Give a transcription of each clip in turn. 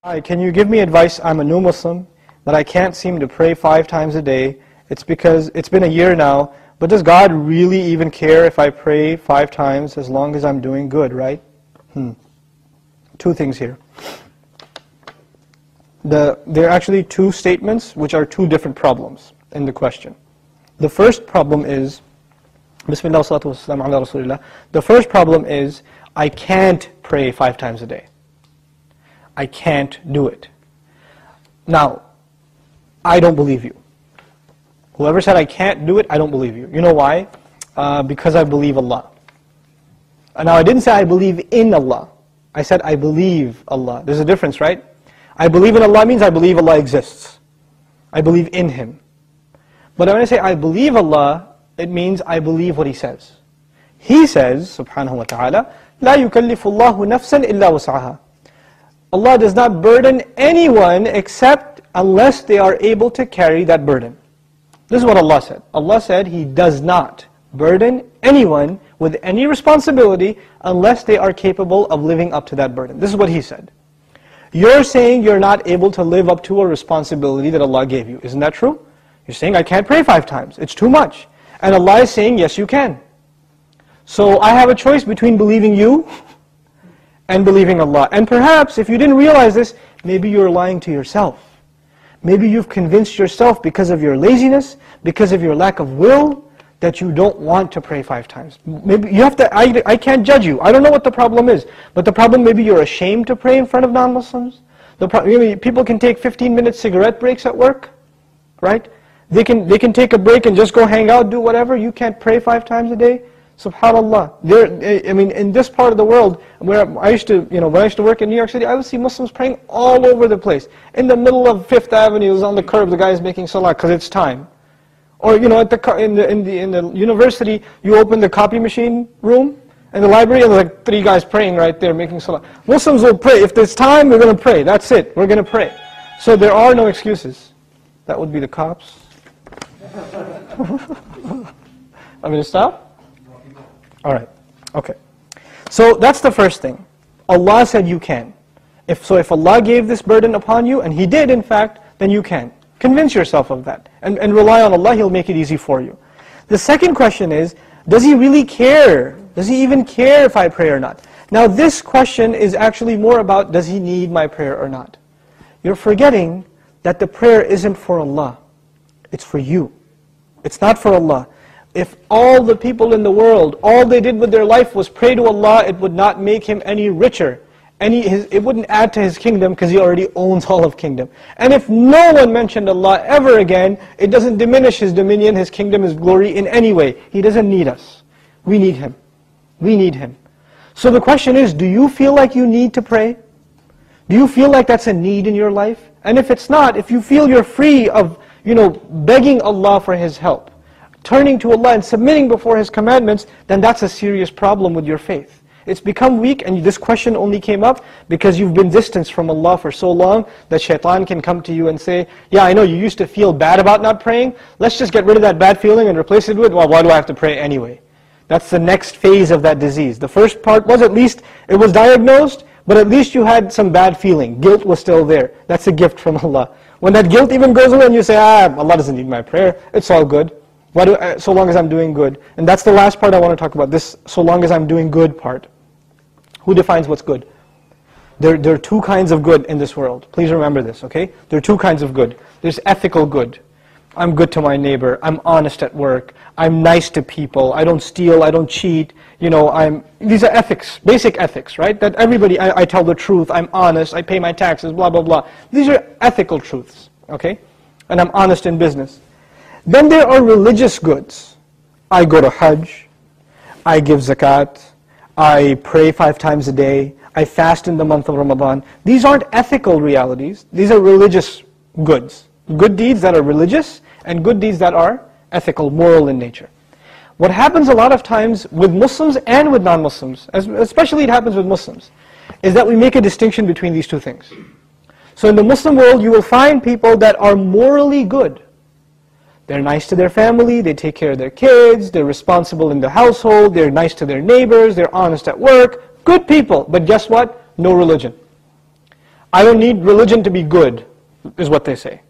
Hi, can you give me advice? I'm a new Muslim, but I can't seem to pray 5 times a day. It's because it's been a year now, but does God really even care if I pray 5 times as long as I'm doing good, right? Two things here. There are actually 2 statements which are 2 different problems in the question. The first problem is, Bismillah salatu wassalam ala Rasulillah. The first problem is, I can't pray 5 times a day. I can't do it. Now, I don't believe you. Whoever said I can't do it, I don't believe you. You know why? Because I believe Allah. Now, I didn't say I believe in Allah. I said I believe Allah. There's a difference, right? I believe in Allah means I believe Allah exists. I believe in Him. But when I say I believe Allah, it means I believe what He says. He says, subhanahu wa ta'ala, لا يكلف الله نفسا إلا وسعها. Allah does not burden anyone except unless they are able to carry that burden. This is what Allah said. Allah said He does not burden anyone with any responsibility unless they are capable of living up to that burden. This is what He said. You're saying you're not able to live up to a responsibility that Allah gave you. Isn't that true? You're saying, I can't pray 5 times. It's too much. And Allah is saying, yes, you can. So I have a choice between believing you and believing Allah. And perhaps, if you didn't realize this, maybe you're lying to yourself. Maybe you've convinced yourself because of your laziness, because of your lack of will, that you don't want to pray 5 times. Maybe you have to, I can't judge you. I don't know what the problem is. But the problem, maybe you're ashamed to pray in front of non-Muslims. People can take 15-minute cigarette breaks at work, right? They can take a break and just go hang out, do whatever. You can't pray 5 times a day. SubhanAllah. In this part of the world, where I used to, when I used to work in New York City, I would see Muslims praying all over the place. In the middle of 5th Avenue, on the curb, the guy is making salah because it's time. Or in the university, you open the copy machine room in the library, and there's like 3 guys praying right there, making salah. Muslims will pray. If there's time, we're going to pray. That's it. We're going to pray. So there are no excuses. That would be the cops. I'm going to stop? Alright, okay. So that's the first thing. Allah said you can. If Allah gave this burden upon you, and He did in fact, then you can. Convince yourself of that. And rely on Allah, He'll make it easy for you. The second question is, does He really care? Does He even care if I pray or not? Now this question is actually more about, does He need my prayer or not? You're forgetting that the prayer isn't for Allah. It's for you. It's not for Allah. If all the people in the world, all they did with their life was pray to Allah, it would not make Him any richer. It wouldn't add to His kingdom because He already owns all of kingdom. And if no one mentioned Allah ever again, it doesn't diminish His dominion, His kingdom, His glory in any way. He doesn't need us. We need Him. We need Him. So the question is, do you feel like you need to pray? Do you feel like that's a need in your life? And if it's not, if you feel you're free of, begging Allah for His help, turning to Allah and submitting before His commandments, then that's a serious problem with your faith. It's become weak, and this question only came up because you've been distanced from Allah for so long that shaitan can come to you and say, yeah, I know you used to feel bad about not praying, let's just get rid of that bad feeling and replace it with, well, why do I have to pray anyway? That's the next phase of that disease. The first part was, at least it was diagnosed, but at least you had some bad feeling. Guilt was still there. That's a gift from Allah. When that guilt even goes away and you say, Allah doesn't need my prayer, it's all good. So long as I'm doing good. And that's the last part I want to talk about, this so long as I'm doing good part. Who defines what's good? There are 2 kinds of good in this world. Please remember this, okay? There are 2 kinds of good. There's ethical good. I'm good to my neighbor. I'm honest at work. I'm nice to people. I don't steal. I don't cheat. These are ethics, basic ethics, right? That everybody, I tell the truth. I'm honest. I pay my taxes, blah, blah, blah. These are ethical truths, okay? And I'm honest in business. Then there are religious goods. I go to Hajj. I give zakat. I pray 5 times a day. I fast in the month of Ramadan. These aren't ethical realities. These are religious goods. Good deeds that are religious and good deeds that are ethical, moral in nature. What happens a lot of times with Muslims and with non-Muslims, especially it happens with Muslims, is that we make a distinction between these 2 things. So in the Muslim world, you will find people that are morally good. They're nice to their family, they take care of their kids, they're responsible in the household, they're nice to their neighbors, they're honest at work, good people, but guess what? No religion. I don't need religion to be good, is what they say.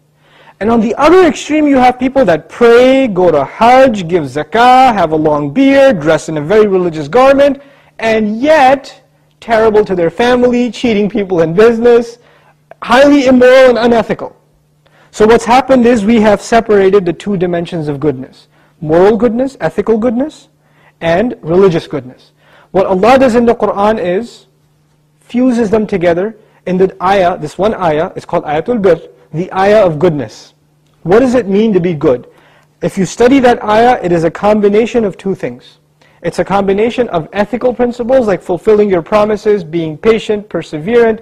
And on the other extreme, you have people that pray, go to Hajj, give zakah, have a long beard, dress in a very religious garment, and yet terrible to their family, cheating people in business, highly immoral and unethical. So what's happened is we have separated the two dimensions of goodness. Moral goodness, ethical goodness, and religious goodness. What Allah does in the Quran is fuses them together in the ayah, this one ayah, it's called Ayatul Bir, the ayah of goodness. What does it mean to be good? If you study that ayah, it is a combination of two things. It's a combination of ethical principles like fulfilling your promises, being patient, perseverant,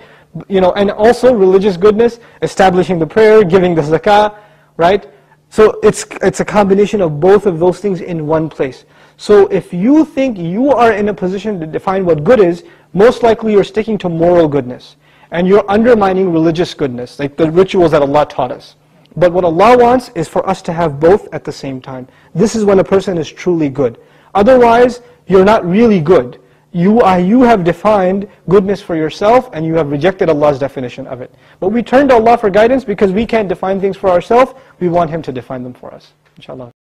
and also religious goodness, establishing the prayer, giving the zakah, right? So it's a combination of both of those things in one place. So if you think you are in a position to define what good is, most likely you're sticking to moral goodness. And you're undermining religious goodness, like the rituals that Allah taught us. But what Allah wants is for us to have both at the same time. This is when a person is truly good. Otherwise, you're not really good. You have defined goodness for yourself and you have rejected Allah's definition of it. But we turn to Allah for guidance because we can't define things for ourselves. We want Him to define them for us. Inshallah.